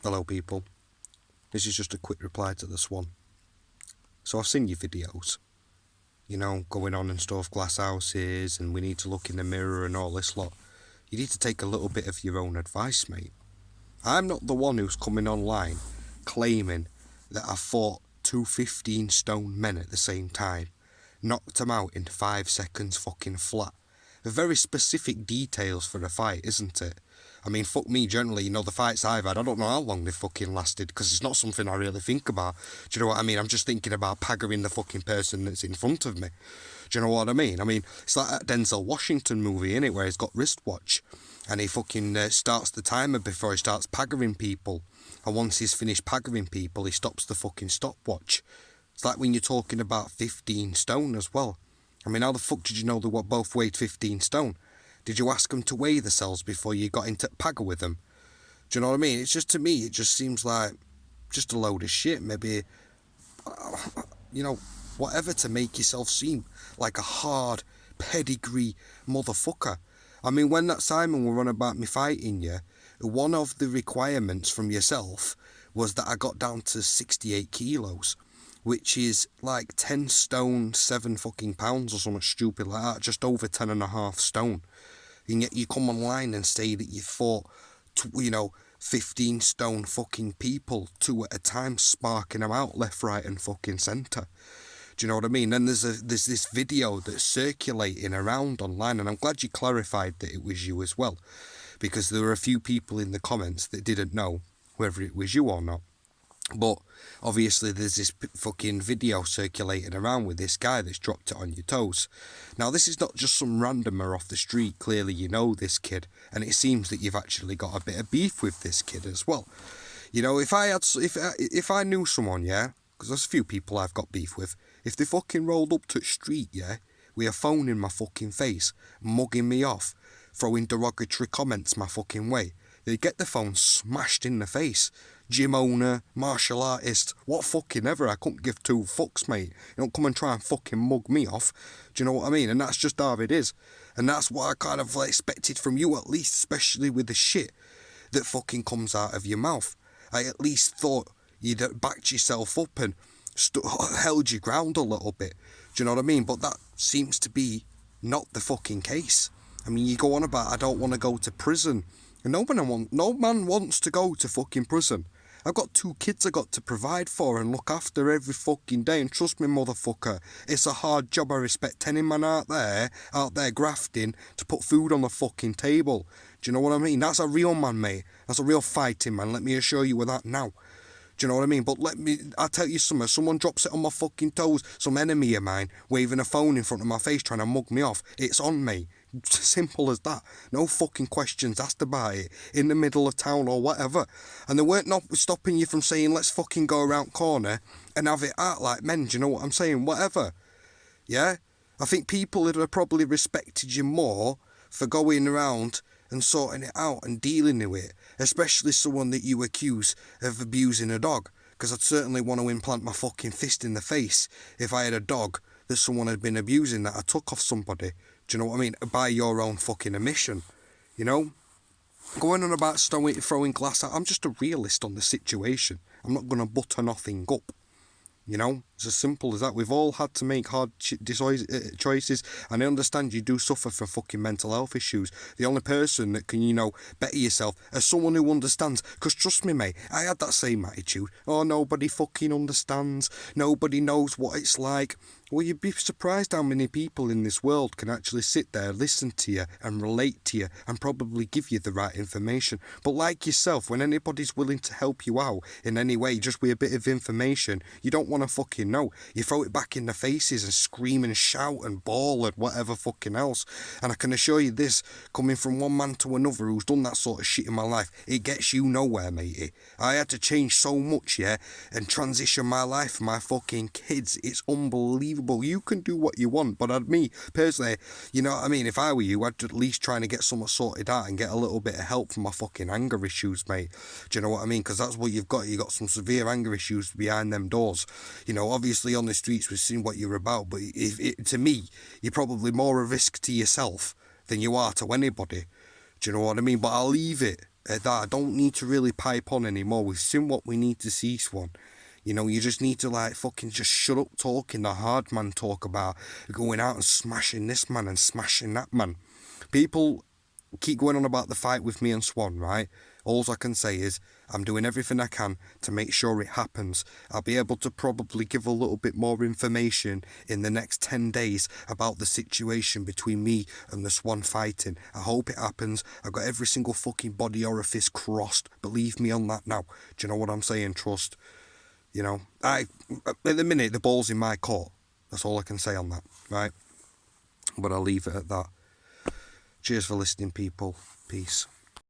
Hello people, this is just a quick reply to this one. So I've seen your videos, going on and stuff, glass houses, and we need to look in the mirror and all this lot. You need to take a little bit of your own advice, mate. I'm not the one who's coming online claiming that I fought two 15-stone men at the same time, knocked them out in 5 seconds fucking flat. Very specific details for a fight, isn't it? I mean, fuck me, generally, the fights I've had, I don't know how long they fucking lasted, because it's not something I really think about. Do you know what I mean? I'm just thinking about paggering the fucking person that's in front of me. Do you know what I mean? I mean, it's like that Denzel Washington movie, innit, where he's got wristwatch, and he fucking starts the timer before he starts paggering people. And once he's finished paggering people, he stops the fucking stopwatch. It's like when you're talking about 15 stone as well. I mean, how the fuck did you know they were both weighed 15 stone? Did you ask them to weigh themselves before you got into pagger with them? Do you know what I mean? It's just, to me, it just seems like just a load of shit. Maybe, whatever to make yourself seem like a hard pedigree motherfucker. I mean, when that Simon were on about me fighting you, one of the requirements from yourself was that I got down to 68 kilos. Which is like 10 stone, 7 fucking pounds or something stupid like that, just over 10.5 stone. And yet you come online and say that you fought, 15 stone fucking people, 2 at a time, sparking them out left, right and fucking centre. Do you know what I mean? And there's this video that's circulating around online, and I'm glad you clarified that it was you as well, because there were a few people in the comments that didn't know whether it was you or not. But obviously there's this fucking video circulating around with this guy that's dropped it on your toes. Now this is not just some randomer off the street. Clearly you know this kid, and it seems that you've actually got a bit of beef with this kid as well. If I knew someone, yeah, because there's a few people I've got beef with, if they fucking rolled up to the street, yeah, with a phone in my fucking face, mugging me off, throwing derogatory comments my fucking way, they'd get the phone smashed in the face. Gym owner, martial artist, what fucking ever, I couldn't give 2 fucks, mate. You don't come and try and fucking mug me off. Do you know what I mean? And that's just how it is. And that's what I kind of expected from you, at least, especially with the shit that fucking comes out of your mouth. I at least thought you'd backed yourself up and held your ground a little bit. Do you know what I mean? But that seems to be not the fucking case. I mean, you go on about, I don't want to go to prison. And no man wants to go to fucking prison. I've got 2 kids I got to provide for and look after every fucking day, and trust me, motherfucker, it's a hard job. I respect any man out there grafting to put food on the fucking table. Do you know what I mean? That's a real man, mate. That's a real fighting man, let me assure you of that now. Do you know what I mean? But I'll tell you something, someone drops it on my fucking toes, some enemy of mine, waving a phone in front of my face trying to mug me off, it's on me. Simple as that. No fucking questions asked about it, in the middle of town or whatever. And they weren't not stopping you from saying, let's fucking go around corner and have it out like men, do you know what I'm saying? Whatever. Yeah? I think people would have probably respected you more for going around and sorting it out and dealing with it, especially someone that you accuse of abusing a dog, because I'd certainly want to implant my fucking fist in the face if I had a dog that someone had been abusing that I took off somebody. Do you know what I mean? By your own fucking admission, Going on about throwing glass out, I'm just a realist on the situation. I'm not going to butter nothing up. It's as simple as that. We've all had to make hard choices, and I understand you do suffer from fucking mental health issues. The only person that can, better yourself as someone who understands, because trust me, mate, I had that same attitude. Oh, nobody fucking understands. Nobody knows what it's like. Well, you'd be surprised how many people in this world can actually sit there, listen to you and relate to you and probably give you the right information. But like yourself, when anybody's willing to help you out in any way, just with a bit of information, you don't want to fucking know. You throw it back in their faces and scream and shout and bawl and whatever fucking else. And I can assure you this, coming from one man to another who's done that sort of shit in my life, it gets you nowhere, matey. I had to change so much, yeah, and transition my life for my fucking kids. It's unbelievable. You can do what you want, but me personally, you know what I mean, if I were you, I'd at least try to get something sorted out and get a little bit of help from my fucking anger issues, mate. Do you know what I mean? Because that's what you've got some severe anger issues behind them doors. Obviously on the streets we've seen what you're about, but to me, you're probably more a risk to yourself than you are to anybody. Do you know what I mean? But I'll leave it that I don't need to really pipe on anymore. We've seen what we need to see, Swan. You know, you just need to like fucking just shut up talking the hard man talk about going out and smashing this man and smashing that man. People keep going on about the fight with me and Swan, right? All I can say is I'm doing everything I can to make sure it happens. I'll be able to probably give a little bit more information in the next 10 days about the situation between me and the Swan fighting. I hope it happens. I've got every single fucking body orifice crossed. Believe me on that now. Do you know what I'm saying? Trust. You know, at the minute, the ball's in my court. That's all I can say on that, right? But I'll leave it at that. Cheers for listening, people. Peace.